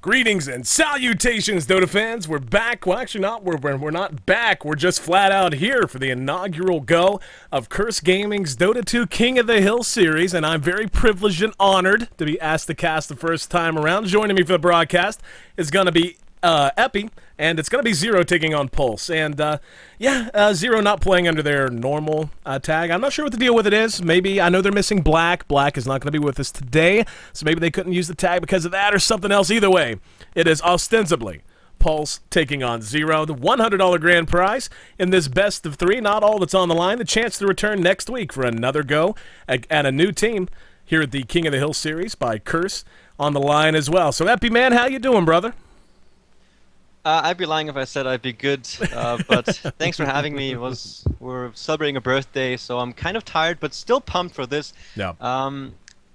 Greetings and salutations, Dota fans. We're back. Well, actually not. We're not back. We're just flat out here for the inaugural go of Curse Gaming's Dota 2 King of the Hill series, and I'm very privileged and honored to be asked to cast the first time around. Joining me for the broadcast is going to be Epi, and it's going to be Zero taking on Pulse. And, Zero not playing under their normal tag. I'm not sure what the deal with it is. Maybe, I know they're missing Black. Black is not going to be with us today, so maybe they couldn't use the tag because of that or something else. Either way, it is ostensibly Pulse taking on Zero, the $100 grand prize in this best of three. Not all that's on the line. The chance to return next week for another go at a new team here at the King of the Hill series by Curse on the line as well. So, Epi, man, how you doing, brother? I'd be lying if I said I'd be good, but thanks for having me. We're celebrating a birthday, so I'm kind of tired, but still pumped for this. Yeah.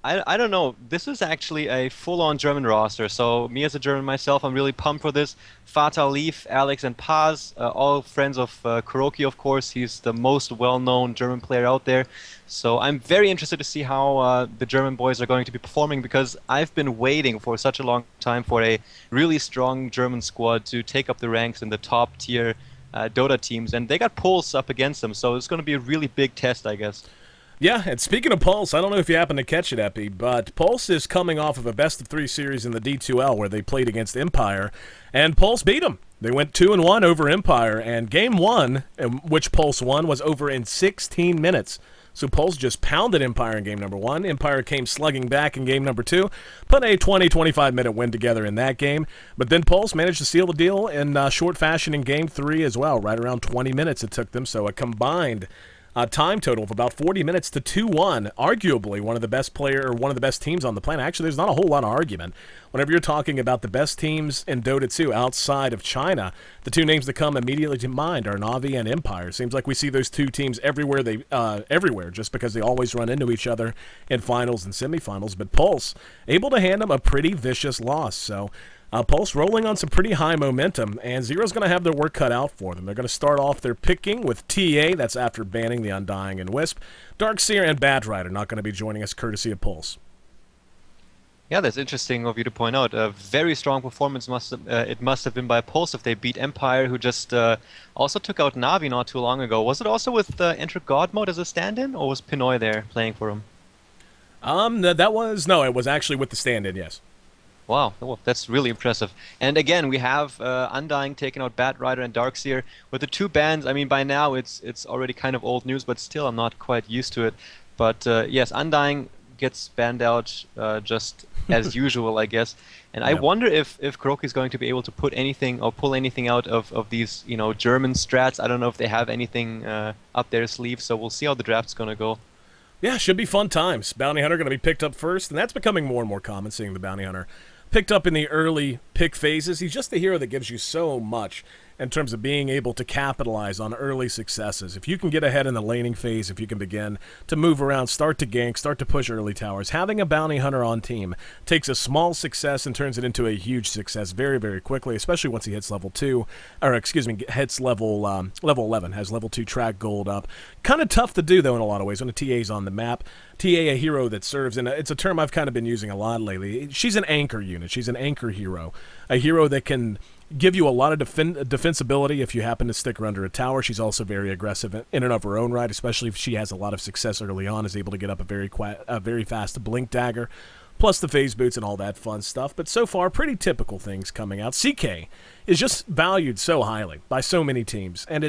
I don't know. This is actually a full-on German roster, so me as a German myself, I'm really pumped for this. Fatal Leaf, Alex, and Paz, all friends of KoTH, of course. He's the most well-known German player out there. So I'm very interested to see how the German boys are going to be performing, because I've been waiting for such a long time for a really strong German squad to take up the ranks in the top-tier Dota teams, and they got Pulse up against them, so it's going to be a really big test, I guess. Yeah, and speaking of Pulse, I don't know if you happen to catch it, Epi, but Pulse is coming off of a best-of-3 series in the D2L where they played against Empire, and Pulse beat them. They went 2-1 over Empire, and Game 1, which Pulse won, was over in 16 minutes. So Pulse just pounded Empire in Game number 1. Empire came slugging back in Game number 2, put a 20-25 minute win together in that game, but then Pulse managed to seal the deal in short fashion in Game 3 as well, right around 20 minutes it took them, so a combined time total of about 40 minutes to 2-1. Arguably one of the best teams on the planet. Actually, there's not a whole lot of argument. Whenever you're talking about the best teams in Dota 2 outside of China, the two names that come immediately to mind are Na'Vi and Empire. Seems like we see those two teams everywhere, just because they always run into each other in finals and semifinals. But Pulse able to hand them a pretty vicious loss. So Pulse rolling on some pretty high momentum, and Zero's going to have their work cut out for them. They're going to start off their picking with TA, that's after banning the Undying and Wisp. Darkseer and Batrider not going to be joining us courtesy of Pulse. Yeah, that's interesting of you to point out. A very strong performance it must have been by Pulse if they beat Empire, who just also took out Na'Vi not too long ago. Was it also with Enter God mode as a stand-in, or was Pinoy there playing for him? No, it was actually with the stand-in, yes. Wow, well, that's really impressive. And again, we have Undying taking out Batrider and Darkseer. With the two bans, I mean, by now it's already kind of old news, but still I'm not quite used to it. But yes, Undying gets banned out just as usual, I guess. And I wonder if KoTH is going to be able to put anything or pull anything out of these, German strats. I don't know if they have anything up their sleeve, so we'll see how the draft's going to go. Yeah, should be fun times. Bounty Hunter going to be picked up first, and that's becoming more and more common, seeing the Bounty Hunter picked up in the early pick phases. He's just a hero that gives you so much in terms of being able to capitalize on early successes. If you can get ahead in the laning phase, if you can begin to move around, start to gank, start to push early towers, having a Bounty Hunter on team takes a small success and turns it into a huge success very, very quickly, especially once he hits level 2, or excuse me, hits level 11, has level 2 track gold up. Kind of tough to do, though, in a lot of ways when a TA's on the map. TA, a hero that serves, and it's a term I've kind of been using a lot lately. She's an anchor unit. She's an anchor hero. A hero that can give you a lot of defensibility if you happen to stick her under a tower. She's also very aggressive in and of her own right, especially if she has a lot of success early on, is able to get up a very fast blink dagger, plus the phase boots and all that fun stuff. But so far, pretty typical things coming out. CK is just valued so highly by so many teams, and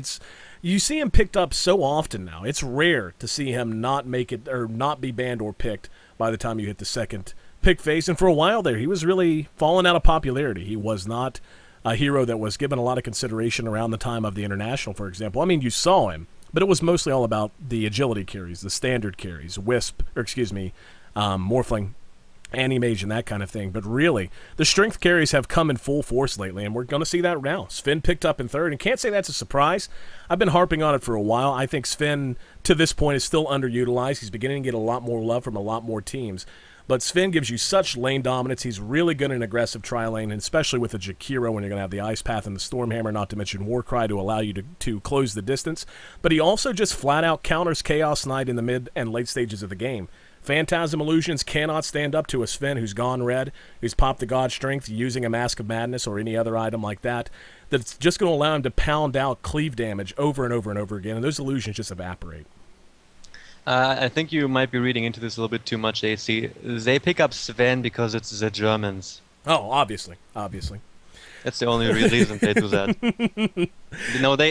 you see him picked up so often now. It's rare to see him not make it or not be banned or picked by the time you hit the second pick phase. And for a while there, he was really falling out of popularity. He was not a hero that was given a lot of consideration around the time of the International, for example. I mean, you saw him, but it was mostly all about the agility carries, the standard carries, Morphling, Anti-Mage, and that kind of thing. But really, the strength carries have come in full force lately, and we're going to see that now. Sven picked up in third, and can't say that's a surprise. I've been harping on it for a while. I think Sven, to this point, is still underutilized. He's beginning to get a lot more love from a lot more teams. But Sven gives you such lane dominance. He's really good in aggressive tri-lane, and especially with the Jakiro when you're going to have the Ice Path and the Stormhammer, not to mention Warcry to allow you to close the distance. But he also just flat-out counters Chaos Knight in the mid and late stages of the game. Phantasm Illusions cannot stand up to a Sven who's gone red, who's popped the God Strength using a Mask of Madness or any other item like that, that's just going to allow him to pound out cleave damage over and over and over again, and those illusions just evaporate. I think you might be reading into this a little bit too much, AC. They pick up Sven because it's the Germans. Oh, obviously. That's the only reason they do that.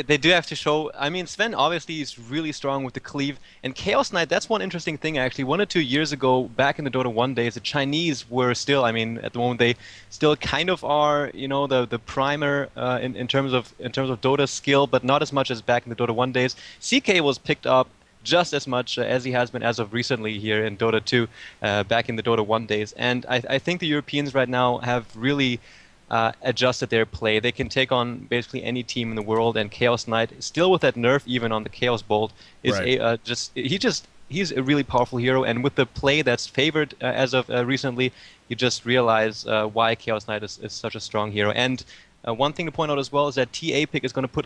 They do have to show. I mean, Sven obviously is really strong with the cleave. And Chaos Knight, that's one interesting thing actually. 1 or 2 years ago, back in the Dota 1 days, the Chinese were still, I mean, at the moment they still kind of are, the primer in terms of Dota skill, but not as much as back in the Dota 1 days. CK was picked up just as much as he has been as of recently here in Dota 2, back in the Dota 1 days. And I think the Europeans right now have really adjusted their play. They can take on basically any team in the world, and Chaos Knight, still with that nerf even on the Chaos Bolt, is he's a really powerful hero. And with the play that's favored as of recently, you just realize why Chaos Knight is such a strong hero. And one thing to point out as well is that TA pick is going to put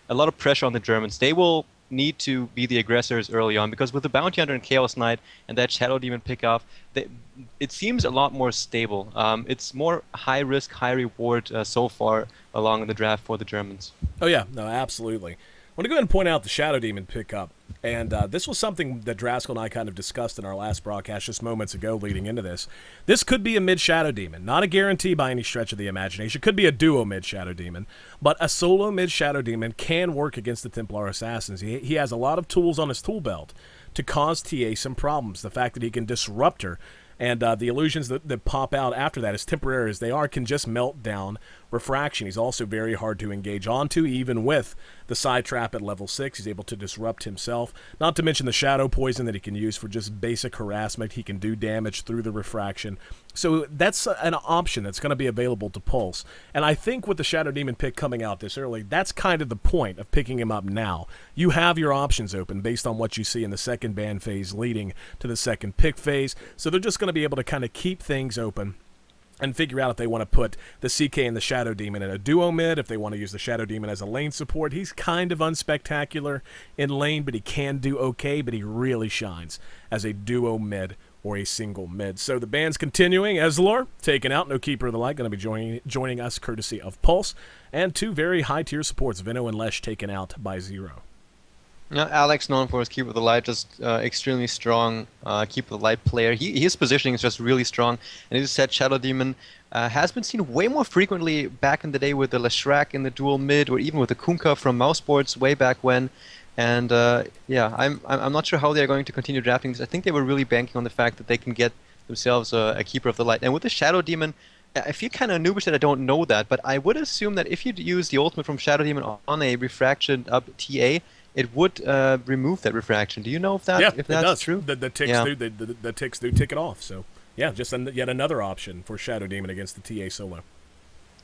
a lot of pressure on the Germans. They will need to be the aggressors early on, because with the Bounty Hunter and Chaos Knight and that Shadow Demon pickoff, it seems a lot more stable. It's more high risk, high reward so far along in the draft for the Germans. Oh yeah, no, absolutely. I want to go ahead and point out the Shadow Demon pickup, and this was something that Draskell and I kind of discussed in our last broadcast just moments ago leading into this. This could be a mid-Shadow Demon, not a guarantee by any stretch of the imagination. It could be a duo mid-Shadow Demon, but a solo mid-Shadow Demon can work against the Templar Assassins. He has a lot of tools on his tool belt to cause TA some problems. The fact that he can disrupt her, and the illusions that pop out after that, as temporary as they are, can just melt down refraction. He's also very hard to engage onto, even with the side trap at level 6. He's able to disrupt himself, not to mention the shadow poison that he can use for just basic harassment. He can do damage through the refraction. So that's an option that's going to be available to Pulse. And I think with the Shadow Demon pick coming out this early, that's kind of the point of picking him up now. You have your options open based on what you see in the second ban phase leading to the second pick phase. So they're just going to be able to kind of keep things open and figure out if they want to put the CK and the Shadow Demon in a duo mid, if they want to use the Shadow Demon as a lane support. He's kind of unspectacular in lane, but he can do okay, but he really shines as a duo mid or a single mid. So the band's continuing. Eslor, taken out, no Keeper of the Light, going to be joining us courtesy of Pulse, and 2 very high-tier supports, Vino and Lesh, taken out by Zero. Alex, known for his Keeper of the Light, just extremely strong Keeper of the Light player. His positioning is just really strong. And as you said, Shadow Demon has been seen way more frequently back in the day with the Leshrac in the dual mid, or even with the Kunkka from Mousesports way back when. And yeah, I'm not sure how they're going to continue drafting this. I think they were really banking on the fact that they can get themselves a Keeper of the Light. And with the Shadow Demon, I feel kind of noobish that I don't know that, but I would assume that if you use the ultimate from Shadow Demon on a refraction up TA, it would remove that refraction. Do you know if that's true? The ticks do tick it off. So yeah, just yet another option for Shadow Demon against the TA solo.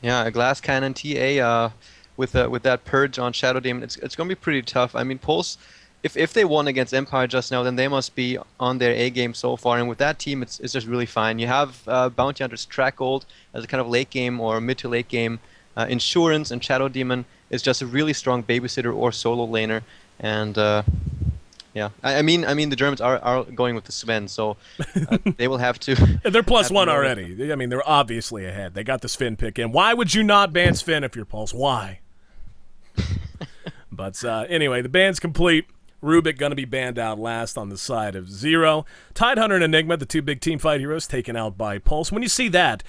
Yeah, a glass cannon TA with that purge on Shadow Demon. It's going to be pretty tough. I mean, Pulse, if they won against Empire just now, then they must be on their A game so far. And with that team, it's just really fine. You have Bounty Hunter's Track Gold as a kind of late game or mid to late game insurance, and Shadow Demon is just a really strong babysitter or solo laner. And yeah, I mean the Germans are going with the Sven, so they will have to. They're +1 already. I mean, they're obviously ahead. They got the Sven pick in. Why would you not ban Sven if you're Pulse? Why? But anyway, the ban's complete. Rubik going to be banned out last on the side of Zero. Tidehunter and Enigma, the 2 big teamfight heroes, taken out by Pulse. When you see that,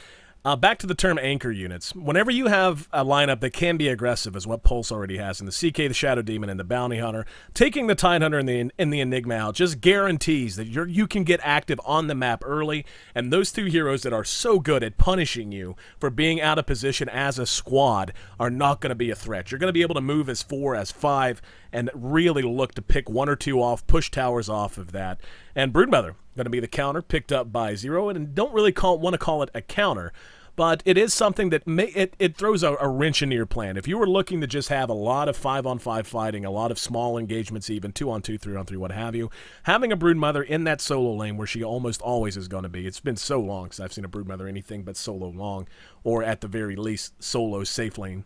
back to the term anchor units. Whenever you have a lineup that can be aggressive, as what Pulse already has in the CK, the Shadow Demon, and the Bounty Hunter, taking the Tidehunter and the Enigma out just guarantees that you can get active on the map early, and those 2 heroes that are so good at punishing you for being out of position as a squad are not going to be a threat. You're going to be able to move as 4, as 5, and really look to pick 1 or 2 off, push towers off of that. And Broodmother going to be the counter picked up by Zero, and don't really want to call it a counter, but it is something that it throws a wrench into your plan. If you were looking to just have a lot of 5-on-5 fighting, a lot of small engagements, even 2-on-2, 3-on-3, what have you, having a Broodmother in that solo lane where she almost always is going to be. It's been so long since I've seen a Broodmother anything but solo long, or at the very least solo safe lane.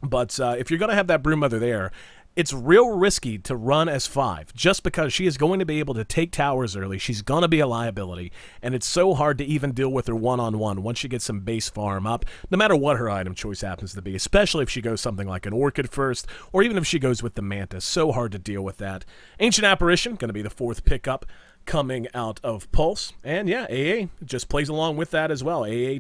But if you're going to have that Broodmother there, it's real risky to run as 5 just because she is going to be able to take towers early. She's going to be a liability, and it's so hard to even deal with her one-on-one once she gets some base farm up, no matter what her item choice happens to be, especially if she goes something like an Orchid first, or even if she goes with the Mantis. So hard to deal with that. Ancient Apparition, going to be the 4th pickup coming out of Pulse. And yeah, AA just plays along with that as well. AA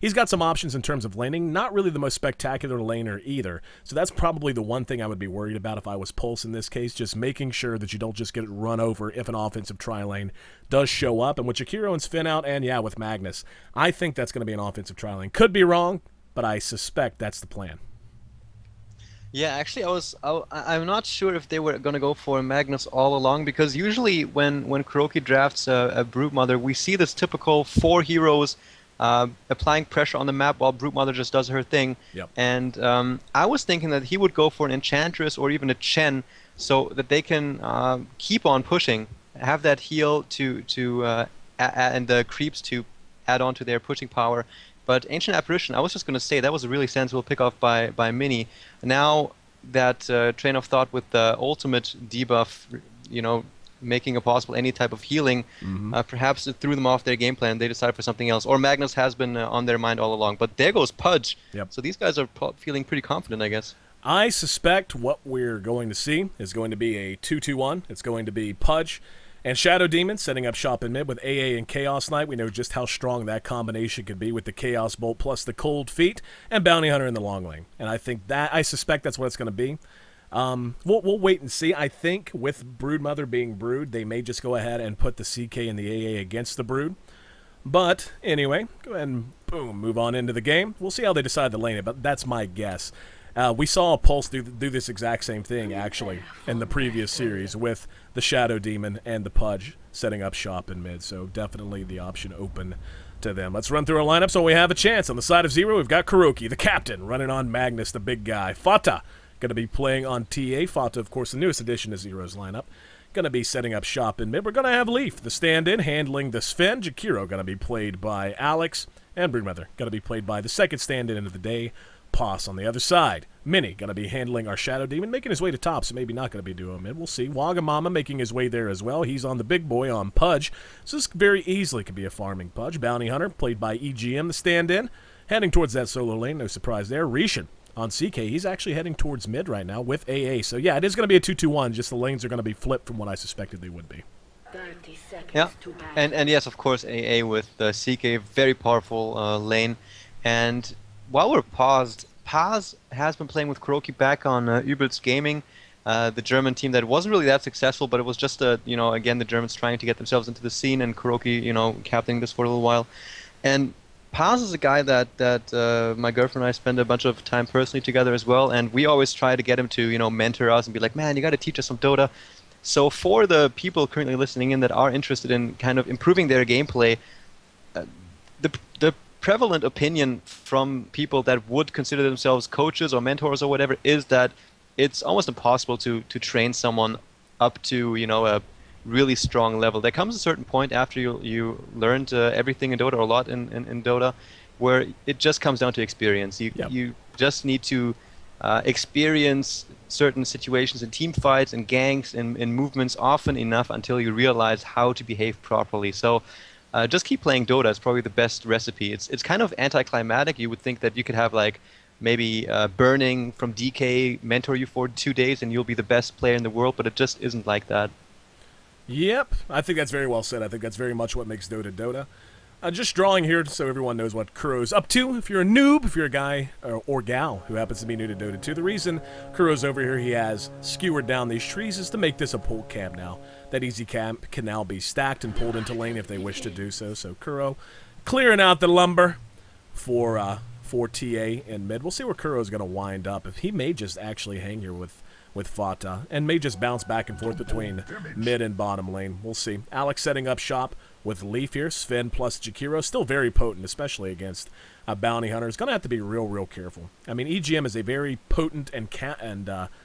he's got some options in terms of laning, not really the most spectacular laner either. So that's probably the one thing I would be worried about if I was Pulse in this case, just making sure that you don't just get it run over if an offensive tri-lane does show up. And with Jakiro and Sven out, and yeah, with Magnus, I think that's going to be an offensive tri-lane. Could be wrong, but I suspect that's the plan. Yeah, actually, I'm not sure if they were going to go for Magnus all along, because usually when KoTH drafts a Broodmother, we see this typical 4 heroes applying pressure on the map while Broodmother just does her thing. Yep. And I was thinking that he would go for an Enchantress or even a Chen, so that they can keep on pushing, have that heal and the creeps to add on to their pushing power. But Ancient Apparition, I was just going to say that was a really sensible pickoff by Mini. Now that train of thought with the ultimate debuff, making it possible any type of healing, perhaps it threw them off their game plan. They decided for something else. Or Magnus has been on their mind all along. But there goes Pudge. Yep. So these guys are feeling pretty confident, I guess. I suspect what we're going to see is going to be a 2-2-1. It's going to be Pudge and Shadow Demon setting up shop in mid with AA and Chaos Knight. We know just how strong that combination could be with the Chaos Bolt plus the Cold Feet and Bounty Hunter in the long lane. And I suspect that's what it's going to be. We'll wait and see. I think with Broodmother being Brood, they may just go ahead and put the CK and the AA against the Brood. But anyway, go ahead and boom, move on into the game. We'll see how they decide to lane it, but that's my guess. We saw Pulse do this exact same thing, actually, in the previous series with the Shadow Demon and the Pudge setting up shop in mid, so definitely the option open to them. Let's run through our lineup so we have a chance. On the side of Zero, we've got KoTH, the captain, running on Magnus, the big guy. Fata, going to be playing on TA. Fata, of course, the newest addition to Zero's lineup. Going to be setting up shop in mid. We're going to have Leaf, the stand-in, handling the Sven. Jakiro going to be played by Alex, and Broodmother going to be played by the second stand-in of the day, Poss. On the other side, Mini going to be handling our Shadow Demon, making his way to top, so maybe not going to be duo mid. We'll see. Wagamama making his way there as well. He's on the big boy on Pudge, so this very easily could be a farming Pudge. Bounty Hunter, played by EGM, the stand-in, heading towards that solo lane. No surprise there. Rishon on CK. He's actually heading towards mid right now with AA. So yeah, it is going to be a 2-2-1, just the lanes are going to be flipped from what I suspected they would be. 30 seconds Yeah, to battle. and yes, of course, AA with the CK, very powerful lane. And while we're paused, Paz has been playing with KoTH back on Übels Gaming, the German team that wasn't really that successful, but it was just again, the Germans trying to get themselves into the scene, and KoTH, captaining this for a little while. And Paz is a guy that my girlfriend and I spend a bunch of time personally together as well, and we always try to get him to mentor us and be like, man, you got to teach us some Dota. So for the people currently listening in that are interested in kind of improving their gameplay, the prevalent opinion from people that would consider themselves coaches or mentors or whatever is that it's almost impossible to train someone up to a really strong level. There comes a certain point after you learned everything in Dota, or a lot in Dota, where it just comes down to experience. You just need to experience certain situations in team fights and ganks and movements often enough until you realize how to behave properly. So just keep playing Dota. It's probably the best recipe. It's kind of anticlimactic. You would think that you could have maybe Burning from DK mentor you for 2 days and you'll be the best player in the world, but it just isn't like that. Yep, I think that's very well said. I think that's very much what makes Dota Dota. Just drawing here so everyone knows what Kuro's up to. If you're a noob, if you're a guy or gal who happens to be new to Dota 2, the reason Kuro's over here, he has skewered down these trees, is to make this a pull camp now. That easy camp can now be stacked and pulled into lane if they wish to do so. So Kuro clearing out the lumber for TA in mid. We'll see where Kuro's going to wind up. If he may just actually hang here with Fata and may just bounce back and forth between mid and bottom lane. We'll see. Alex setting up shop with Leaf here. Sven plus Jakiro, still very potent, especially against a Bounty Hunter. Is going to have to be real careful. I mean, EGM is a very potent and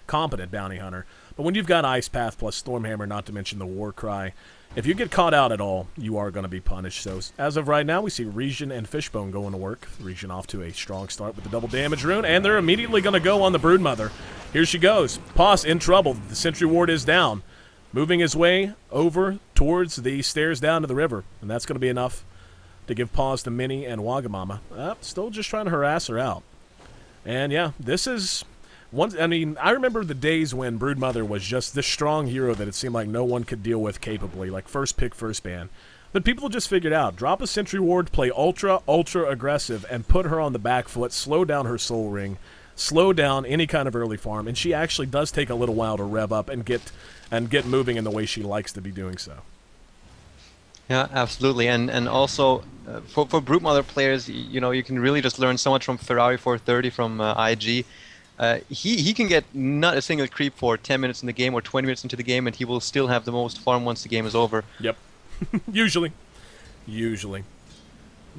competent Bounty Hunter, but when you've got Ice Path plus Stormhammer, not to mention the War Cry, if you get caught out at all, you are going to be punished. So as of right now, we see Regen and Fishbone going to work. Regen off to a strong start with the double damage rune, and they're immediately going to go on the Broodmother. Here she goes. Pos in trouble. The Sentry Ward is down. Moving his way over towards the stairs down to the river. And that's going to be enough to give pause to Minnie and Wagamama. Still just trying to harass her out. And yeah, this is... I mean, I remember the days when Broodmother was just this strong hero that it seemed like no one could deal with capably, like first pick, first ban. But people just figured out, drop a Sentry Ward, play ultra aggressive, and put her on the back foot, slow down her Soul Ring, slow down any kind of early farm, and she actually does take a little while to rev up and get moving in the way she likes to be doing so. Yeah, absolutely, and also for Broodmother players, you know, you can really just learn so much from Ferrari 430 from IG. He can get not a single creep for 10 minutes in the game or 20 minutes into the game, and he will still have the most farm once the game is over. Yep. Usually.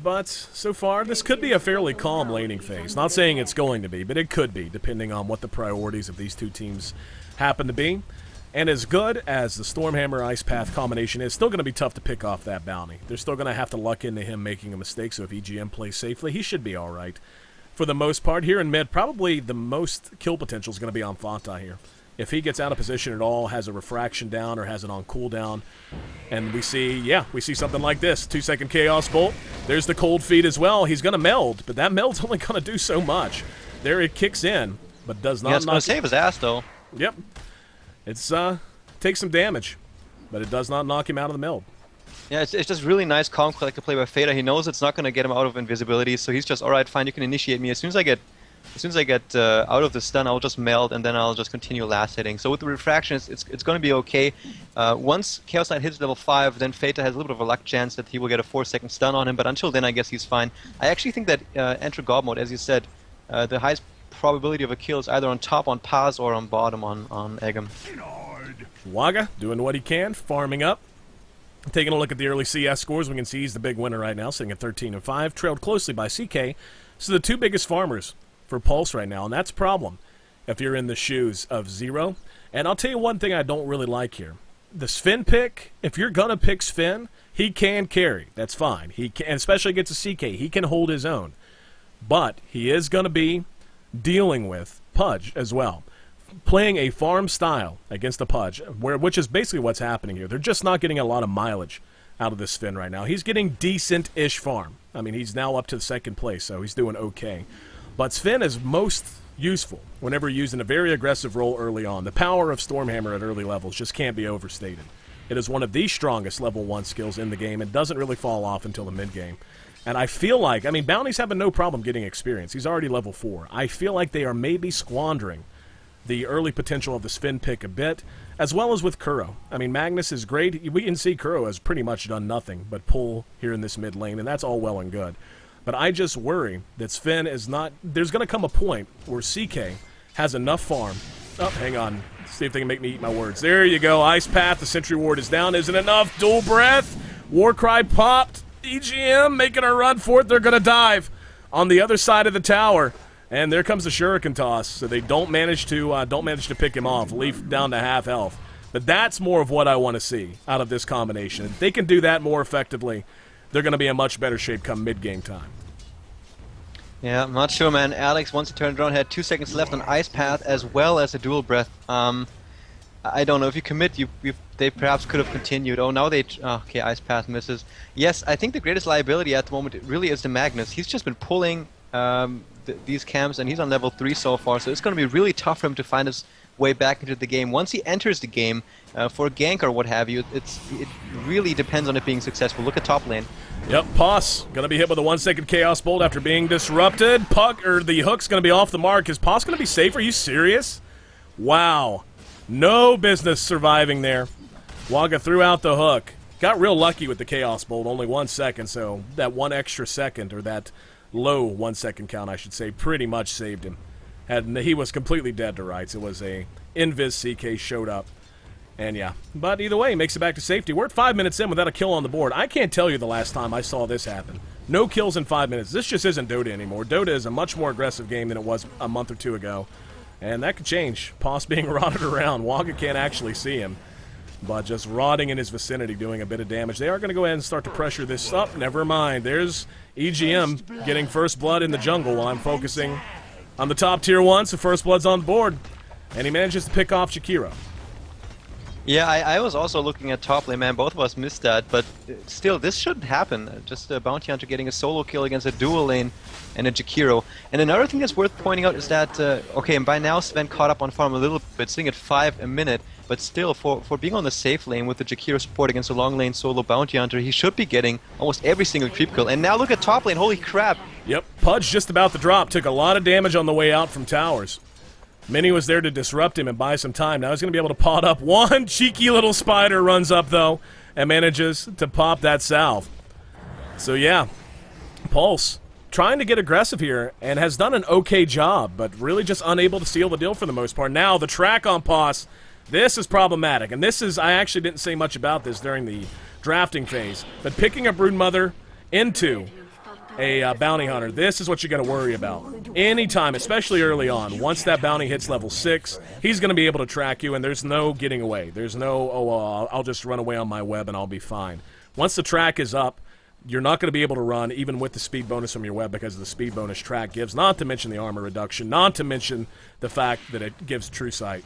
But so far, this could be a fairly calm laning phase. Not saying it's going to be, but it could be, depending on what the priorities of these two teams happen to be. And as good as the Stormhammer Ice Path combination is, still going to be tough to pick off that bounty. They're still going to have to luck into him making a mistake, so if EGM plays safely, he should be alright. For the most part, here in mid, probably the most kill potential is going to be on Fanta here. If he gets out of position at all, has a refraction down, or has it on cooldown, and we see something like this. 2-second Chaos Bolt. There's the cold feet as well. He's going to meld, but that meld's only going to do so much. There it kicks in, but does not. Yeah, it's going to save his ass, though. Yep. It's takes some damage, but it does not knock him out of the meld. Yeah, it's just really nice, calm, collected play by Fata. He knows it's not going to get him out of invisibility, so he's just, all right, fine, you can initiate me. As soon as I get out of the stun, I'll just meld, and then I'll just continue last hitting. So with the refraction, it's going to be okay. Once Chaos Knight hits level 5, then Fata has a little bit of a luck chance that he will get a 4-second stun on him, but until then, I guess he's fine. I actually think that enter God mode, as you said, the highest probability of a kill is either on top on Paz or on bottom on Egem. Waga doing what he can, farming up. Taking a look at the early CS scores, we can see he's the big winner right now, sitting at 13-5, trailed closely by CK. So the two biggest farmers for Pulse right now, and that's a problem if you're in the shoes of Zero. And I'll tell you one thing I don't really like here. The Sven pick, if you're going to pick Sven, he can carry. That's fine. He can, especially against a CK, he can hold his own. But he is going to be dealing with Pudge as well. Playing a farm style against a Pudge, which is basically what's happening here. They're just not getting a lot of mileage out of this Sven right now. He's getting decent-ish farm. I mean, he's now up to the second place, so he's doing okay. But Sven is most useful whenever used in a very aggressive role early on. The power of Stormhammer at early levels just can't be overstated. It is one of the strongest level 1 skills in the game. It doesn't really fall off until the mid-game. And I feel like, I mean, Bounty's having no problem getting experience. He's already level 4. I feel like they are maybe squandering the early potential of the Sven pick a bit, as well as with Kuro. I mean, Magnus is great. We can see Kuro has pretty much done nothing but pull here in this mid lane, and that's all well and good. But I just worry that Sven is not... There's going to come a point where CK has enough farm. Oh, hang on. See if they can make me eat my words. There you go. Ice Path. The Sentry Ward is down. Isn't enough. Dual Breath. Warcry popped. EGM making a run for it. They're going to dive on the other side of the tower. And there comes the Shuriken toss, so they don't manage to pick him off. Leaf down to half health. But that's more of what I want to see out of this combination. If they can do that more effectively, they're going to be in much better shape come mid-game time. Yeah, I'm not sure, man. Alex, once he turned around, had 2 seconds left on Ice Path as well as a Dual Breath. I don't know. If you commit, they perhaps could have continued. Oh, now they... okay, Ice Path misses. Yes, I think the greatest liability at the moment really is the Magnus. He's just been pulling... these camps, and he's on level 3 so far, so it's going to be really tough for him to find his way back into the game. Once he enters the game, for a gank or what have you, it really depends on it being successful. Look at top lane. Yep, Poss going to be hit with a 1-second Chaos Bolt after being disrupted. The hook's going to be off the mark. Is Poss going to be safe? Are you serious? Wow. No business surviving there. Waga threw out the hook. Got real lucky with the Chaos Bolt, only 1 second, so that 1 extra second, or that low 1-second count, I should say, pretty much saved him. He was completely dead to rights. It was a Invis CK showed up And yeah, but either way, he makes it back to safety. We're at 5 minutes in without a kill on the board. I can't tell you the last time I saw this happen. No kills in 5 minutes. This just isn't Dota anymore. Dota is a much more aggressive game than it was a month or two ago. And that could change. Poss being rotted around. Wagga can't actually see him, but just rotting in his vicinity, doing a bit of damage. They are going to go ahead and start to pressure this up. Never mind. There's EGM getting first blood in the jungle while I'm focusing on the top tier 1, so first blood's on the board. And he manages to pick off Jakiro. Yeah, I was also looking at top lane, man. Both of us missed that, but still, this shouldn't happen. Just a Bounty Hunter getting a solo kill against a dual lane and a Jakiro. And another thing that's worth pointing out is that, okay, and by now Sven caught up on farm a little bit, sitting at 5 a minute, but still, for being on the safe lane with the Jakiro support against a long lane solo Bounty Hunter, he should be getting almost every single creep kill. And now look at top lane, holy crap! Yep, Pudge just about to drop, took a lot of damage on the way out from towers. Mini was there to disrupt him and buy some time. Now he's going to be able to pot up. One cheeky little spider runs up, though, and manages to pop that salve. So, yeah, Pulse trying to get aggressive here and has done an okay job, but really just unable to seal the deal for the most part. Now, the track on Poss, this is problematic. And this is, I actually didn't say much about this during the drafting phase, but picking a Broodmother into a bounty hunter, this is what you got to worry about. Anytime, especially early on, once that bounty hits level 6, he's going to be able to track you, and there's no getting away. There's no, I'll just run away on my web and I'll be fine. Once the track is up, you're not going to be able to run, even with the speed bonus from your web, because of the speed bonus track gives, not to mention the armor reduction, not to mention the fact that it gives true sight.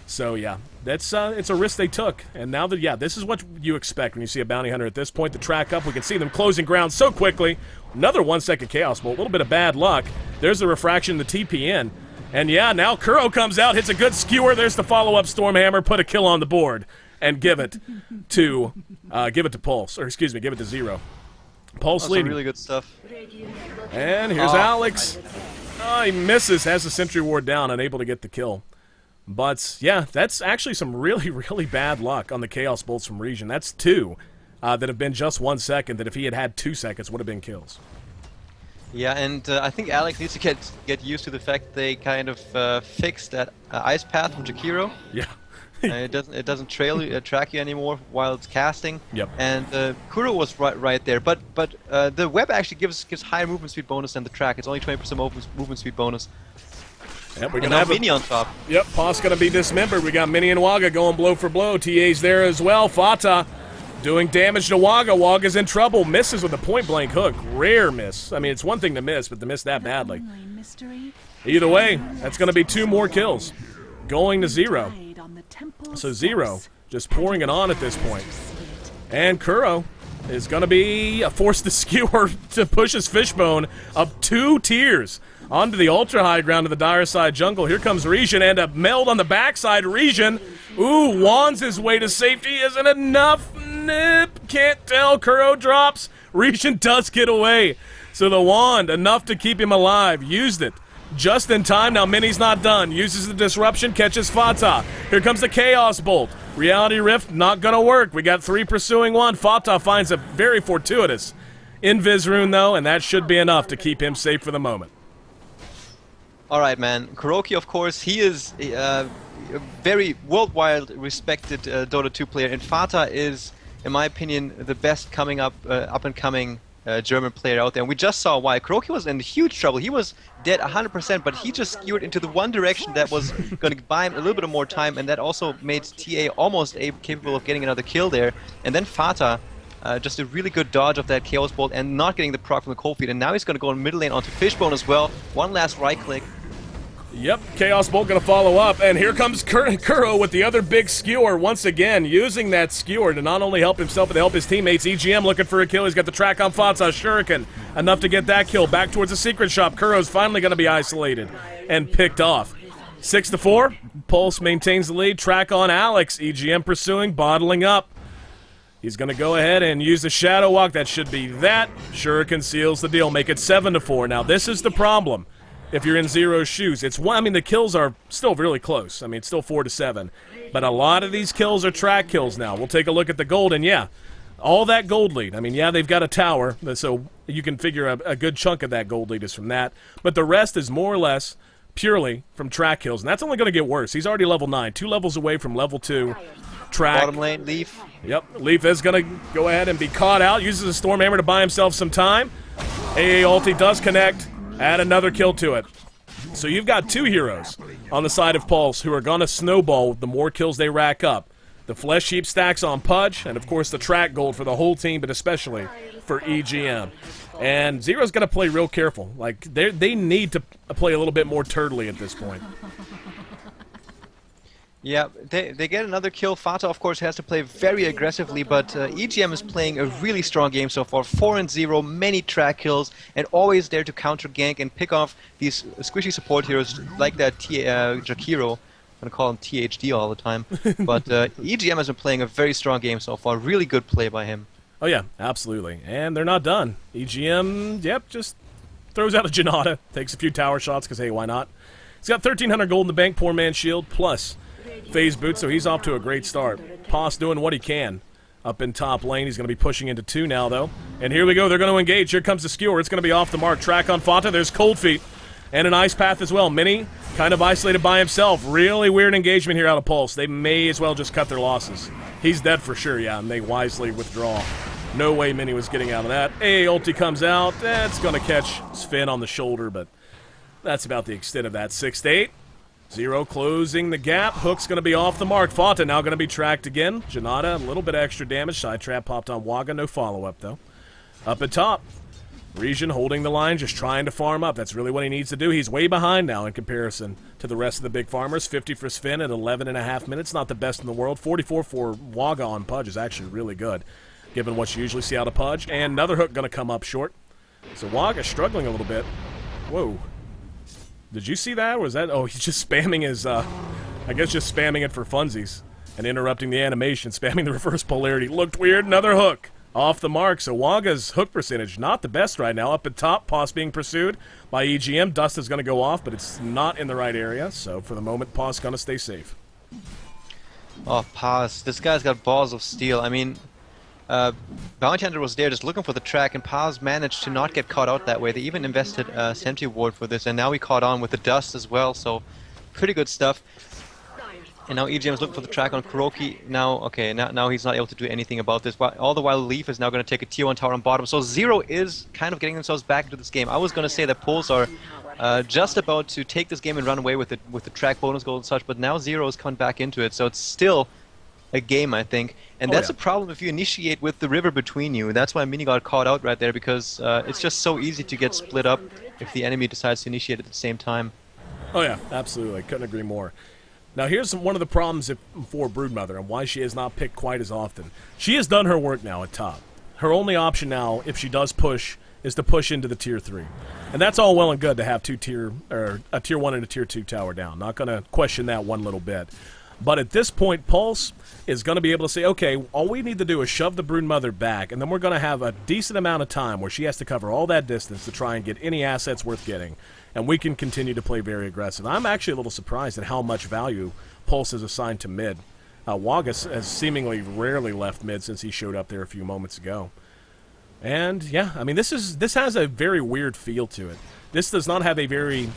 So yeah, that's it's a risk they took, and now that, yeah, this is what you expect when you see a bounty hunter at this point. The track up, we can see them closing ground so quickly. Another 1 second Chaos Bolt, a little bit of bad luck. There's the refraction, the TPN, and yeah, now Kuro comes out, hits a good skewer. There's the follow-up Stormhammer, put a kill on the board, and give it to Pulse, or excuse me, give it to Zero. Pulse leading. Really good stuff. And here's Alex. Oh, he misses, has the Sentry Ward down, unable to get the kill. But, yeah, that's actually some really, really bad luck on the Chaos Bolts from Region. That's 2 that have been just 1 second, that if he had had 2 seconds would have been kills. Yeah, and I think Alex needs to get used to the fact they kind of fixed that ice path from Jakiro. Yeah. it doesn't track you anymore while it's casting. Yep. And Kuro was right there, but the web actually gives higher movement speed bonus than the track. It's only 20% movement speed bonus. Yep, we're gonna have Mini on top. Yep, Poss gonna be dismembered. We got Mini and Wagga going blow for blow. TA's there as well. Fata doing damage to Wagga. Wagga's in trouble. Misses with a point-blank hook. Rare miss. I mean, it's one thing to miss, but to miss that badly. Either way, that's gonna be 2 more kills. Going to Zero. So Zero just pouring it on at this point. And Kuro is gonna be forced to skewer to push his Fishbone up 2 tiers. Onto the ultra high ground of the dire side jungle. Here comes Region, and a meld on the backside. Region, ooh, wands his way to safety. Isn't enough. Nip, can't tell. Kuro drops. Region does get away. So the wand, enough to keep him alive. Used it just in time. Now Mini's not done. Uses the disruption, catches Fata. Here comes the Chaos Bolt. Reality Rift, not gonna work. We got 3 pursuing 1. Fata finds a very fortuitous Invis rune, though, and that should be enough to keep him safe for the moment. Alright, man. Kuroki, of course, he is a very worldwide respected Dota 2 player, and Fata is, in my opinion, the best up-and-coming German player out there. And we just saw why. Kuroki was in huge trouble. He was dead 100%, but he just skewered into the one direction that was going to buy him a little bit more time, and that also made TA almost capable of getting another kill there. And then Fata, just a really good dodge of that Chaos Bolt and not getting the proc from the cold feed. And now he's going to go in middle lane onto Fishbone as well. One last right click. Yep, Chaos Bolt gonna follow up, and here comes Kuro with the other big skewer once again, using that skewer to not only help himself but to help his teammates. EGM looking for a kill. He's got the track on Fata. Shuriken, enough to get that kill. Back towards the secret shop. Kuro's finally gonna be isolated and picked off. 6-4. Pulse maintains the lead. Track on Alex. EGM pursuing, bottling up. He's gonna go ahead and use the Shadow Walk. That should be that. Shuriken seals the deal. Make it 7-4. Now this is the problem. If you're in Zero's shoes, it's one. I mean, the kills are still really close. I mean, it's still 4-7, but a lot of these kills are track kills now. We'll take a look at the gold, and yeah, all that gold lead. I mean, yeah, they've got a tower, so you can figure a good chunk of that gold lead is from that. But the rest is more or less purely from track kills, and that's only going to get worse. He's already level 9, 2 levels away from level 2. Track. Bottom lane, Leaf. Yep, Leaf is going to go ahead and be caught out. Uses a Stormhammer to buy himself some time. AA ulti does connect. Add another kill to it. So you've got 2 heroes on the side of Pulse who are going to snowball the more kills they rack up. The Flesh Heap stacks on Pudge, and of course the track gold for the whole team, but especially for EGM. And Zero's going to play real careful. Like, they need to play a little bit more turtly at this point. Yeah, they get another kill. Fata, of course, has to play very aggressively, but EGM is playing a really strong game so far. 4-0, many track kills, and always there to counter gank and pick off these squishy support heroes like that Jakiro. I'm going to call him THD all the time. But EGM has been playing a very strong game so far. Really good play by him. Oh, yeah, absolutely. And they're not done. EGM, yep, just throws out a Janata, takes a few tower shots because, hey, why not? He's got 1,300 gold in the bank, poor man shield, plus phase boot, so he's off to a great start. Poss doing what he can up in top lane. He's going to be pushing into 2 now, though. And here we go. They're going to engage. Here comes the skewer. It's going to be off the mark. Track on Fata. There's Cold Feet and an Ice Path as well. Mini kind of isolated by himself. Really weird engagement here out of Pulse. They may as well just cut their losses. He's dead for sure, yeah, and they wisely withdraw. No way Mini was getting out of that. AA ulti comes out. It's going to catch Sven on the shoulder, but that's about the extent of that. 6-8. Zero closing the gap. Hook's going to be off the mark. Fata now going to be tracked again. Janata, a little bit of extra damage. Side trap popped on Waga. No follow-up, though. Up at top, Region holding the line, just trying to farm up. That's really what he needs to do. He's way behind now in comparison to the rest of the big farmers. 50 for Sven at 11.5 minutes. Not the best in the world. 44 for Waga on Pudge is actually really good, given what you usually see out of Pudge. And another hook going to come up short. So Waga struggling a little bit. Whoa. Did you see that? Or was that? Oh, he's just spamming his, I guess just spamming it for funsies and interrupting the animation, spamming the reverse polarity. Looked weird. Another hook off the mark. So Waga's hook percentage not the best right now. Up at top, Poss being pursued by EGM. Dust is going to go off, but it's not in the right area. So for the moment, Poss going to stay safe. Oh, Poss. This guy's got balls of steel. I mean, Bounty Hunter was there just looking for the track, and Paz managed to not get caught out that way. They even invested a Sentry Ward for this, and now we caught on with the Dust as well, so pretty good stuff. And now EGM is looking for the track on Kuroki. Now, okay, now he's not able to do anything about this. All the while, Leaf is now going to take a tier 1 tower on bottom, so Zero is kind of getting themselves back into this game. I was going to say that Pulse are just about to take this game and run away with it, with the track bonus gold and such, but now Zero is coming back into it, so it's still a game, I think. And that's a problem if you initiate with the river between you. That's why Mini got caught out right there, because it's just so easy to get split up if the enemy decides to initiate at the same time. Oh yeah, absolutely. Couldn't agree more. Now here's one of the problems for Broodmother and why she is not picked quite as often. She has done her work now at top. Her only option now, if she does push, is to push into the tier 3. And that's all well and good to have a tier 1 and a tier 2 tower down. Not going to question that one little bit. But at this point, Pulse is going to be able to say, okay, all we need to do is shove the Broodmother back, and then we're going to have a decent amount of time where she has to cover all that distance to try and get any assets worth getting, and we can continue to play very aggressive. I'm actually a little surprised at how much value Pulse has assigned to mid. Wagas has seemingly rarely left mid since he showed up there a few moments ago. And, yeah, I mean, this has a very weird feel to it. This does not have a very,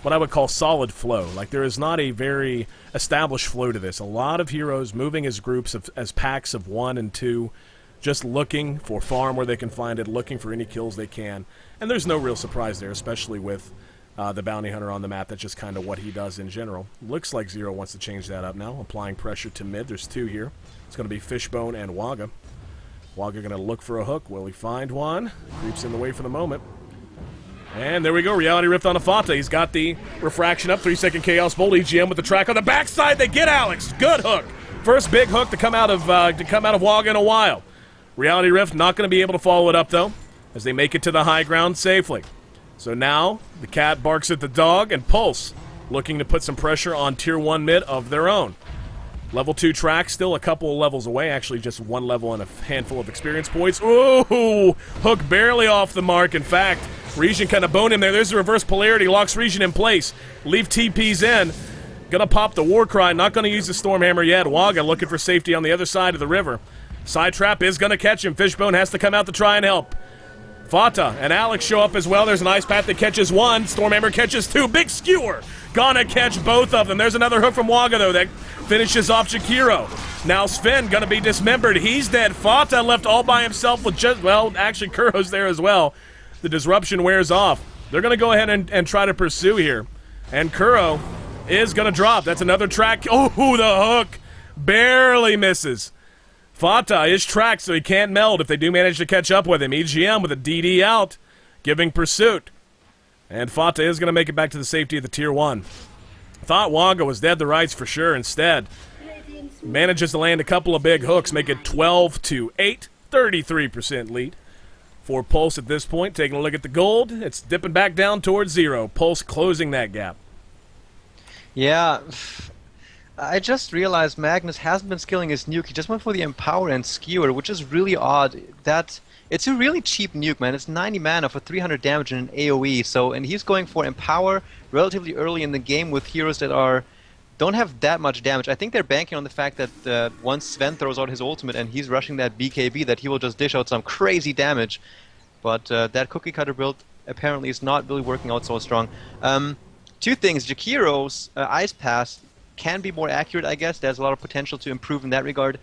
what I would call solid flow. Like, there is not a very established flow to this. A lot of heroes moving as groups, as packs of 1 and 2, just looking for farm where they can find it, looking for any kills they can. And there's no real surprise there, especially with the Bounty Hunter on the map. That's just kind of what he does in general. Looks like Zero wants to change that up now, applying pressure to mid. There's 2 here. It's going to be Fishbone and Waga. Waga going to look for a hook. Will he find one? Creeps in the way for the moment. And there we go, Reality Rift on a Fata. He's got the refraction up, 3-second Chaos Bolt. EGM with the track on the backside. They get Alex. Good hook. First big hook to come out of Waga in a while. Reality Rift not going to be able to follow it up though, as they make it to the high ground safely. So now the cat barks at the dog, and Pulse looking to put some pressure on tier 1 mid of their own. Level 2 track still a couple of levels away, actually just 1 level and a handful of experience points. Ooh, hook barely off the mark. In fact, Region kind of boned him there. There's the reverse polarity, locks Region in place. Leaf TP's in. Gonna pop the war cry, not gonna use the Stormhammer yet. Waga looking for safety on the other side of the river. Side trap is gonna catch him. Fishbone has to come out to try and help. Fata and Alex show up as well. There's an Ice Path that catches one. Stormhammer catches two. Big skewer. Gonna catch both of them. There's another hook from Waga, though, that finishes off Jakiro. Now Sven gonna be dismembered. He's dead. Fata left all by himself with just, well, actually Kuro's there as well. The disruption wears off. They're gonna go ahead and try to pursue here. And Kuro is gonna drop. That's another track. Oh, the hook barely misses. Fata is tracked, so he can't meld if they do manage to catch up with him. EGM with a DD out, giving pursuit. And Fata is going to make it back to the safety of the Tier 1. Thought Waga was dead to rights for sure. Instead, manages to land a couple of big hooks, make it 12-8, 33% lead. For Pulse at this point, taking a look at the gold, it's dipping back down towards 0. Pulse closing that gap. Yeah, I just realized Magnus hasn't been skilling his nuke. He just went for the Empower and Skewer, which is really odd. It's a really cheap nuke, man. It's 90 mana for 300 damage in an AoE. So, and he's going for Empower relatively early in the game with heroes that don't have that much damage. I think they're banking on the fact that once Sven throws out his ultimate and he's rushing that BKB, that he will just dish out some crazy damage. But that cookie cutter build apparently is not really working out so strong. Two things: Jakiro's Ice Pass can be more accurate, I guess. There's a lot of potential to improve in that regard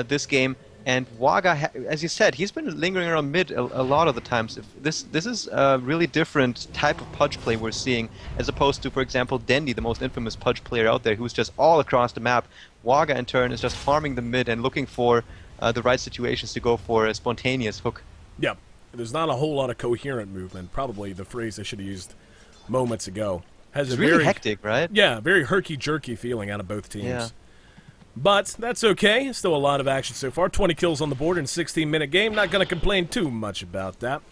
this game. And Waga, as you said, he's been lingering around mid a lot of the times. This is a really different type of Pudge play we're seeing, as opposed to, for example, Dendi, the most infamous Pudge player out there, who's just all across the map. Waga, in turn, is just farming the mid and looking for the right situations to go for a spontaneous hook. Yep. There's not a whole lot of coherent movement. Probably the phrase I should have used moments ago. It's really hectic, right? Yeah, very herky-jerky feeling out of both teams. Yeah. But that's okay. Still a lot of action so far. 20 kills on the board in a 16-minute game. Not going to complain too much about that.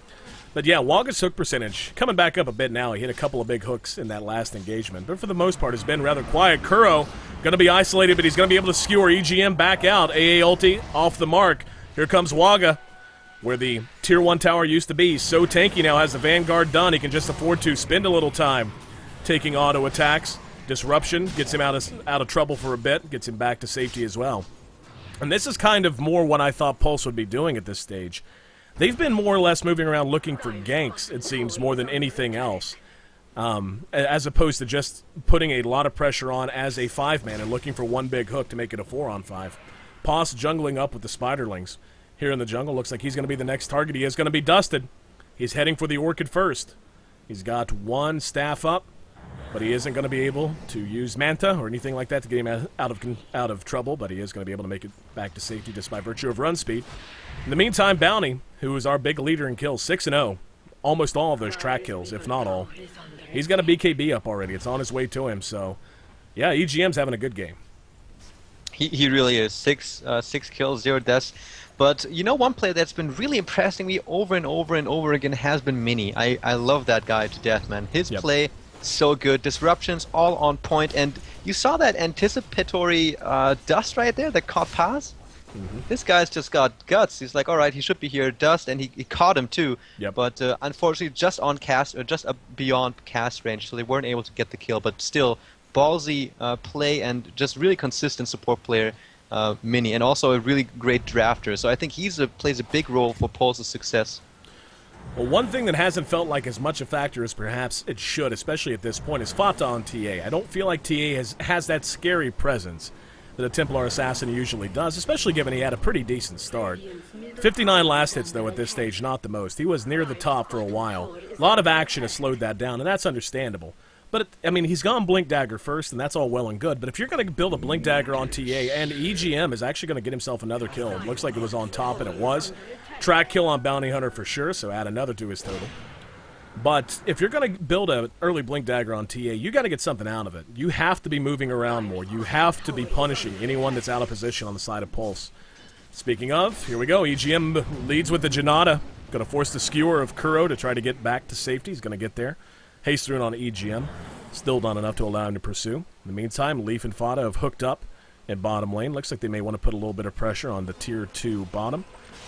But yeah, Waga's hook percentage coming back up a bit now. He hit a couple of big hooks in that last engagement. But for the most part, it's been rather quiet. Kuro going to be isolated, but he's going to be able to skewer EGM back out. AA ulti off the mark. Here comes Waga, where the Tier 1 tower used to be. So tanky now, has the Vanguard done. He can just afford to spend a little time taking auto attacks. Disruption gets him out of trouble for a bit, gets him back to safety as well. And this is kind of more what I thought Pulse would be doing at this stage. They've been more or less moving around looking for ganks, it seems, more than anything else, as opposed to just putting a lot of pressure on as a 5-man and looking for one big hook to make it a 4-on-5. Poss jungling up with the Spiderlings. Here in the jungle, looks like he's going to be the next target. He is going to be dusted. He's heading for the Orchid first. He's got one staff up, but he isn't going to be able to use Manta or anything like that to get him out of trouble, but he is going to be able to make it back to safety just by virtue of run speed. In the meantime, Bounty, who is our big leader in kills, 6-0, almost all of those track kills, if not all. He's got a BKB up already. It's on his way to him, so yeah, EGM's having a good game. He really is. 6 kills, 0 deaths. But you know, one player that's been really impressing me over and over and over again has been Mini. I love that guy to death, man. His play, so good. Disruptions all on point, and you saw that anticipatory dust right there that caught Paz. This guy's just got guts. He's like, all right, he should be here. Dust, and he caught him too. But unfortunately, just on cast, or just beyond cast range, so they weren't able to get the kill. But still, ballsy play and just really consistent support player, Mini, and also a really great drafter. So I think he plays a big role for Pulse's success. Well, one thing that hasn't felt like as much a factor as perhaps it should, especially at this point, is Fata on TA. I don't feel like TA has that scary presence that a Templar Assassin usually does, especially given he had a pretty decent start. 59 last hits, though, at this stage, not the most. He was near the top for a while. A lot of action has slowed that down, and that's understandable. But, I mean, he's gone Blink Dagger first, and that's all well and good. But if you're going to build a Blink Dagger on TA, and EGM is actually going to get himself another kill. It looks like it was on top, and it was. Track kill on Bounty Hunter for sure, so add another to his total. But if you're going to build an early Blink Dagger on TA, you got to get something out of it. You have to be moving around more. You have to be punishing anyone that's out of position on the side of Pulse. Speaking of, here we go. EGM leads with the Janata. Going to force the skewer of Kuro to try to get back to safety. He's going to get there. Haste through on EGM. Still not enough to allow him to pursue. In the meantime, Leaf and Fata have hooked up in bottom lane. Looks like they may want to put a little bit of pressure on the Tier 2 bottom.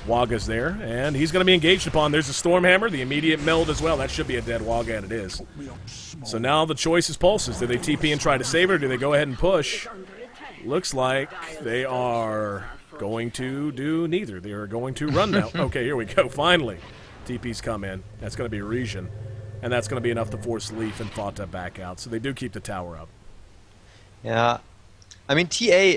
Waga's there, and he's going to be engaged upon. There's a Stormhammer, the immediate meld as well. That should be a dead Waga, and it is. So now the choice is Pulse's. Do they TP and try to save it, or do they go ahead and push? Looks like they are going to do neither. They are going to run now. Okay, here we go, finally. TP's come in. That's going to be Region. And that's going to be enough to force Leaf and Fata back out. So they do keep the tower up. Yeah. I mean, TA,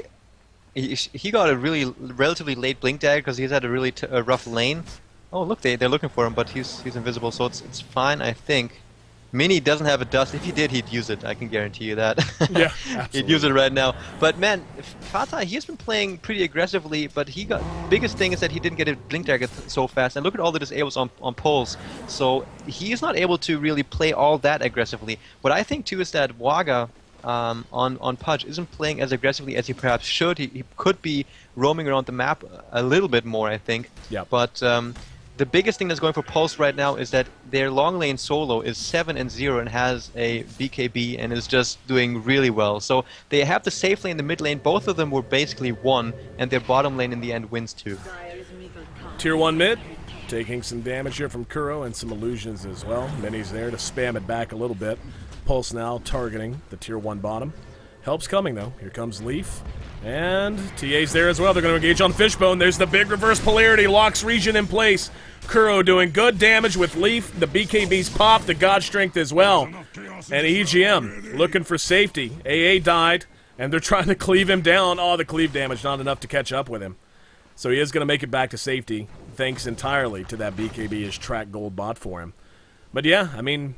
he got a really relatively late blink dagger because he's had a really rough lane. Oh, look, they're looking for him, but he's invisible, so it's fine, I think. Mini doesn't have a dust. If he did, he'd use it. I can guarantee you that. Yeah, absolutely. He'd use it right now. But man, Fata, he has been playing pretty aggressively, but biggest thing is that he didn't get a blink dagger so fast. And look at all the disables on poles. So he's not able to really play all that aggressively. What I think too is that Waga on Pudge isn't playing as aggressively as he perhaps should. He could be roaming around the map a little bit more, I think. Yeah. But the biggest thing that's going for Pulse right now is that their long lane solo is 7-0 and has a BKB and is just doing really well. So they have the safe lane, the mid lane. Both of them were basically won, and their bottom lane in the end wins too. Tier 1 mid, taking some damage here from Kuro and some illusions as well. Mini's there to spam it back a little bit. Pulse now targeting the Tier 1 bottom. Help's coming though. Here comes Leaf. And TA's there as well. They're going to engage on Fishbone. There's the big reverse polarity. Locks Region in place. Kuro doing good damage with Leaf. The BKB's pop. The God Strength as well. And EGM looking for safety. AA died. And they're trying to cleave him down. Oh, the cleave damage not enough to catch up with him. So he is going to make it back to safety. Thanks entirely to that BKB as track gold bot for him. But yeah, I mean,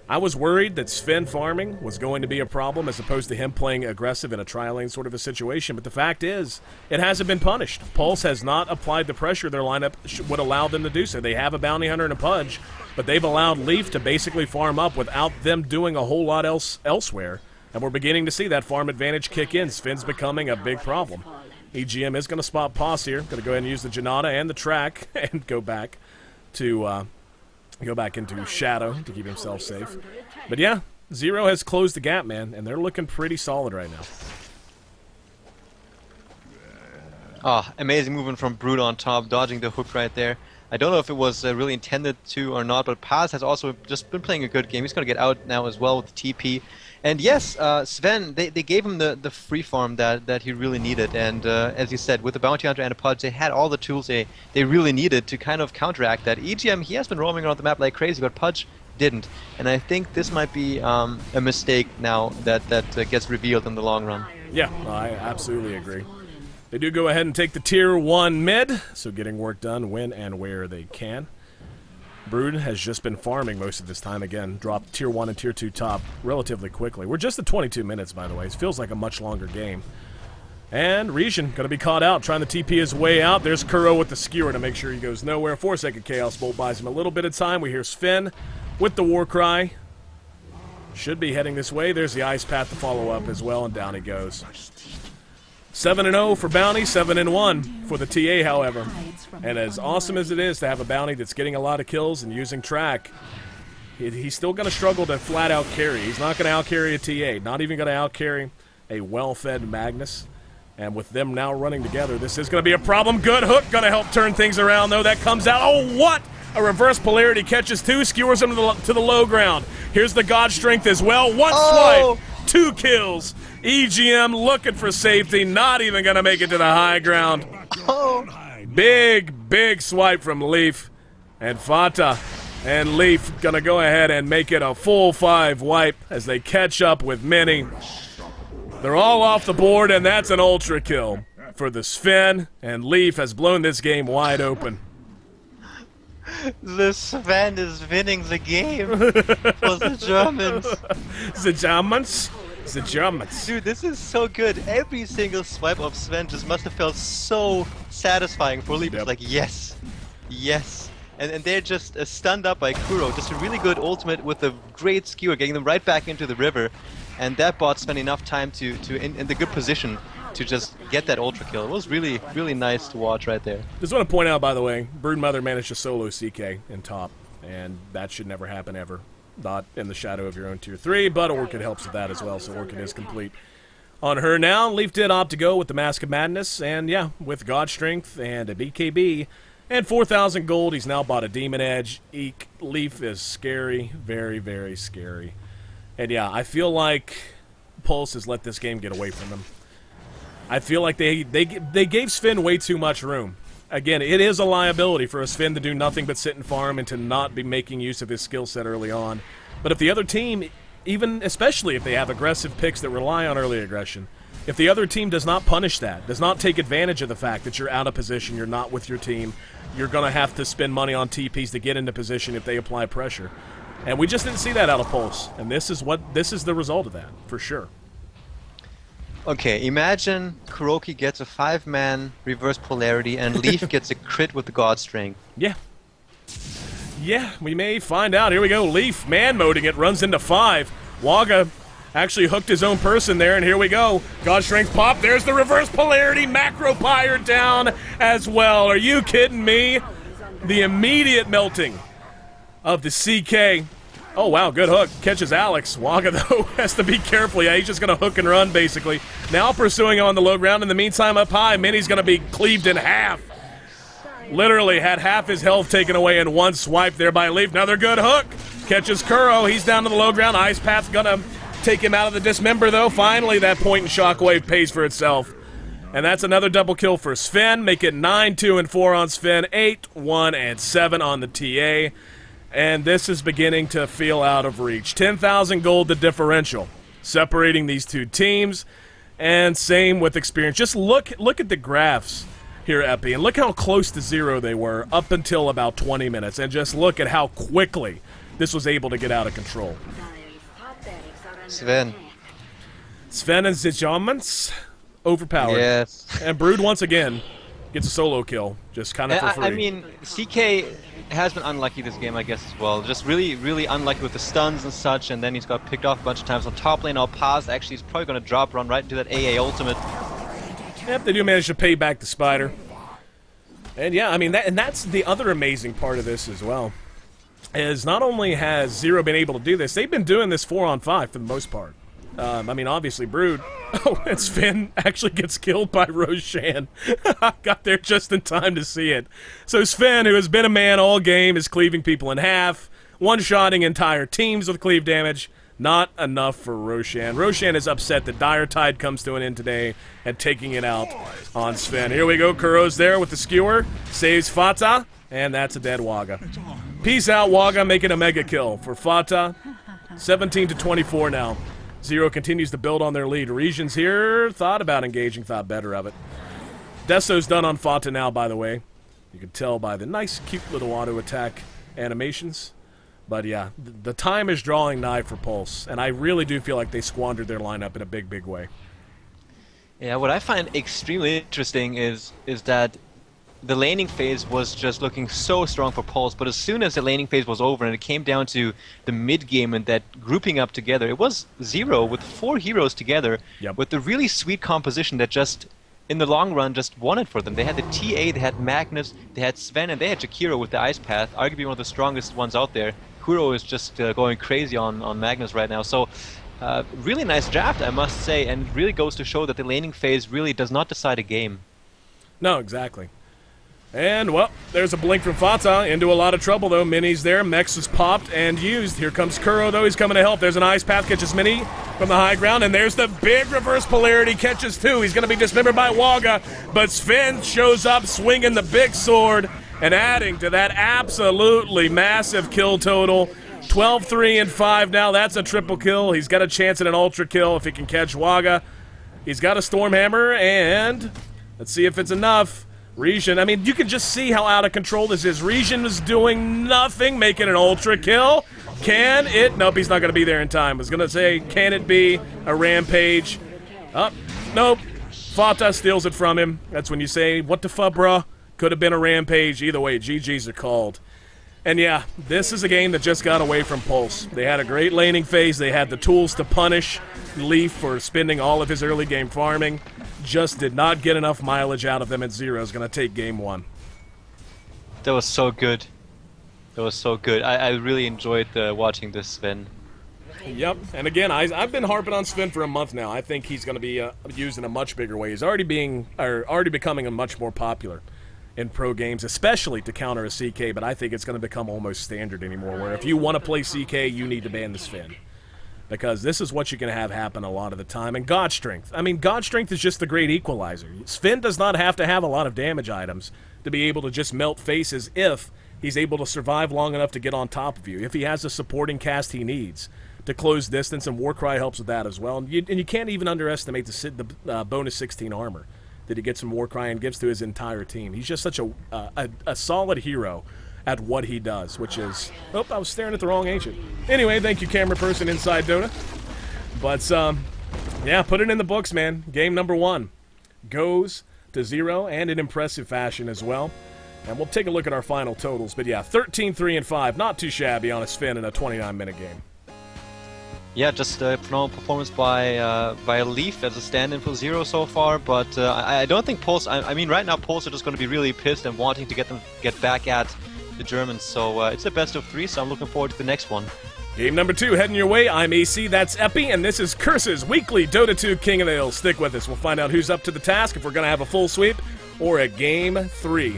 I was worried that Sven farming was going to be a problem as opposed to him playing aggressive in a tri-lane sort of a situation, but the fact is, it hasn't been punished. Pulse has not applied the pressure their lineup would allow them to do so. They have a Bounty Hunter and a Pudge, but they've allowed Leaf to basically farm up without them doing a whole lot elsewhere, and we're beginning to see that farm advantage kick in. Sven's becoming a big problem. EGM is going to spot Pos here, going to go ahead and use the Janata and the track and go back to... go back into Shadow to keep himself safe. But yeah, Zero has closed the gap, man, and they're looking pretty solid right now. Oh, amazing movement from Brood on top, dodging the hook right there. I don't know if it was really intended to or not, but Paz has also just been playing a good game. He's going to get out now as well with the TP. And yes, Sven, they gave him the free farm that he really needed. And as you said, with the Bounty Hunter and a Pudge, they had all the tools they really needed to kind of counteract that. EGM, he has been roaming around the map like crazy, but Pudge didn't. And I think this might be a mistake now that gets revealed in the long run. Yeah, I absolutely agree. They do go ahead and take the Tier 1 mid, so getting work done when and where they can. Brood has just been farming most of this time again. Dropped Tier 1 and Tier 2 top relatively quickly. We're just at 22 minutes, by the way. It feels like a much longer game. And Region going to be caught out, trying to TP his way out. There's Kuro with the skewer to make sure he goes nowhere. 4-second Chaos Bolt buys him a little bit of time. We hear Sven with the War Cry. Should be heading this way. There's the Ice Path to follow up as well, and down he goes. 7-0 for Bounty, 7-1 for the TA, however. And as awesome as it is to have a Bounty that's getting a lot of kills and using track, he's still going to struggle to flat-out carry. He's not going to out-carry a TA, not even going to out-carry a well-fed Magnus. And with them now running together, this is going to be a problem. Good hook, going to help turn things around, though. That comes out. Oh, what? A reverse polarity catches two, skewers him to the low ground. Here's the God Strength as well. One swipe, 2 kills. EGM looking for safety, not even going to make it to the high ground. Oh. Big swipe from Leaf. And Fata and Leaf going to go ahead and make it a full 5 wipe as they catch up with Mini. They're all off the board, and that's an ultra kill for the Sven, and Leaf has blown this game wide open. The Sven is winning the game for the Germans. The Germans? The Germans. Dude, this is so good. Every single swipe of Sven just must have felt so satisfying for Leaf. Yep. It's like, yes, yes. And they're just stunned up by Kuro. Just a really good ultimate with a great skewer, getting them right back into the river. And that bot spent enough time to in the good position to just get that ultra kill. It was really, really nice to watch right there. Just want to point out, by the way, Broodmother managed to solo CK in top, and that should never happen ever. Not in the shadow of your own Tier 3, but Orchid helps with that as well, so Orchid is complete on her now. Leaf did opt to go with the Mask of Madness, and yeah, with God Strength and a BKB and 4,000 gold, he's now bought a Demon Edge. Eek, Leaf is scary, very, very scary. And yeah, I feel like Pulse has let this game get away from them. I feel like they gave Sven way too much room. again, it is a liability for a Sven to do nothing but sit and farm and to not be making use of his skill set early on. But if the other team, even especially if they have aggressive picks that rely on early aggression, if the other team does not punish that, does not take advantage of the fact that you're out of position, you're not with your team, you're going to have to spend money on TPs to get into position if they apply pressure. And we just didn't see that out of Pulse. And this is the result of that, for sure. Okay, imagine KoTH gets a 5-man reverse polarity and Leaf gets a crit with the God Strength. Yeah. Yeah, we may find out. Here we go. Leaf man-moding it, runs into 5. Waga actually hooked his own person there, and here we go. God Strength pop. There's the reverse polarity. Macro Pyre down as well. Are you kidding me? The immediate melting of the CK. Oh, wow, good hook. Catches Alex. Waga, though, has to be careful. Yeah, he's just going to hook and run, basically. Now pursuing on the low ground. In the meantime, up high, Mini's going to be cleaved in half. Literally had half his health taken away in one swipe there by Leaf. Another good hook. Catches Kuro. He's down to the low ground. Ice Path's going to take him out of the dismember, though. Finally, that point in Shockwave pays for itself. And that's another double kill for Sven. Make it 9-2 and 4 on Sven. 8-1 and 7 on the TA. And this is beginning to feel out of reach. 10,000 gold the differential, separating these two teams, and same with experience. Just look at the graphs here, Epi, and look how close to 0 they were up until about 20 minutes, and just look at how quickly this was able to get out of control. Sven and Zijamans overpowered. Yes. And Brood once again gets a solo kill, just kind of for free. I mean, CK has been unlucky this game, I guess, as well. Just really, really unlucky with the stuns and such, and then he's got picked off a bunch of times on top lane. Paz actually is probably going to drop run right into that AA ultimate. Yep, they do manage to pay back the spider. And yeah, I mean, that's the other amazing part of this as well. Is not only has Zero been able to do this, they've been doing this 4-on-5 for the most part. I mean, obviously, Brood. Oh, and Sven actually gets killed by Roshan. Got there just in time to see it. So Sven, who has been a man all game, is cleaving people in half, one-shotting entire teams with cleave damage. Not enough for Roshan. Roshan is upset that Dire Tide comes to an end today and taking it out on Sven. Here we go. Kuro's there with the skewer. Saves Fata, and that's a dead Waga. Peace out, Waga, making a mega kill for Fata. 17-24 now. Zero continues to build on their lead. Regions here thought about engaging, thought better of it. Deso's done on Fata now, by the way. You can tell by the nice, cute little auto attack animations. But yeah, the time is drawing nigh for Pulse, and I really do feel like they squandered their lineup in a big, big way. Yeah, what I find extremely interesting is that the laning phase was just looking so strong for Pulse, but as soon as the laning phase was over and it came down to the mid game and that grouping up together, it was Zero with 4 heroes together with the really sweet composition that just, in the long run, just won it for them. They had the TA, they had Magnus, they had Sven, and they had Jakiro with the Ice Path, arguably one of the strongest ones out there. Kuro is just going crazy on Magnus right now. So, really nice draft, I must say, and really goes to show that the laning phase really does not decide a game. No, exactly. And, well, there's a blink from Fata. Into a lot of trouble, though. Mini's there. Mex is popped and used. Here comes Kuro, though. He's coming to help. There's an Ice Path. Catches Mini from the high ground. And there's the big reverse polarity. Catches 2. He's going to be dismembered by Waga. But Sven shows up swinging the big sword and adding to that absolutely massive kill total. 12-3 and 5 now. That's a triple kill. He's got a chance at an ultra kill if he can catch Waga. He's got a Stormhammer, and let's see if it's enough. Region, I mean, you can just see how out of control this is. Region is doing nothing, making an ultra kill. Can it? Nope, he's not going to be there in time. I was going to say, can it be a rampage? Oh, nope. Fata steals it from him. That's when you say, what the fuck, bruh? Could have been a rampage. Either way, GG's are called. And yeah, this is a game that just got away from Pulse. They had a great laning phase. They had the tools to punish Leaf for spending all of his early game farming. Just did not get enough mileage out of them, and Zero is going to take game 1. That was so good. That was so good. I really enjoyed watching this, Sven. Yep, and again, I've been harping on Sven for a month now. I think he's going to be used in a much bigger way. He's already becoming a much more popular in pro games, especially to counter a CK, but I think it's going to become almost standard anymore, where if you want to play CK, you need to ban the Sven. Because this is what you can have happen a lot of the time. And God Strength. I mean, God Strength is just the great equalizer. Sven does not have to have a lot of damage items to be able to just melt faces if he's able to survive long enough to get on top of you. If he has the supporting cast he needs to close distance, and Warcry helps with that as well. And you can't even underestimate the bonus 16 armor that he gets from Warcry and gives to his entire team. He's just such a solid hero at what he does, which is... Oh, I was staring at the wrong ancient. Anyway, thank you, camera person inside Dota. But, yeah, put it in the books, man. Game number 1 goes to 0, and in impressive fashion as well. And we'll take a look at our final totals. But yeah, 13-3-5, not too shabby on a Sven in a 29-minute game. Yeah, just a phenomenal performance by Leaf as a stand-in for Zero so far, but I don't think Pols... I mean, right now Pols are just going to be really pissed and wanting to get back at the Germans, so it's a best of 3, so I'm looking forward to the next one. Game number 2 heading your way. I'm Ayesee, that's Epi, and this is Curse's weekly Dota 2 King of the Hill. Stick with us. We'll find out who's up to the task, if we're going to have a full sweep or a Game 3.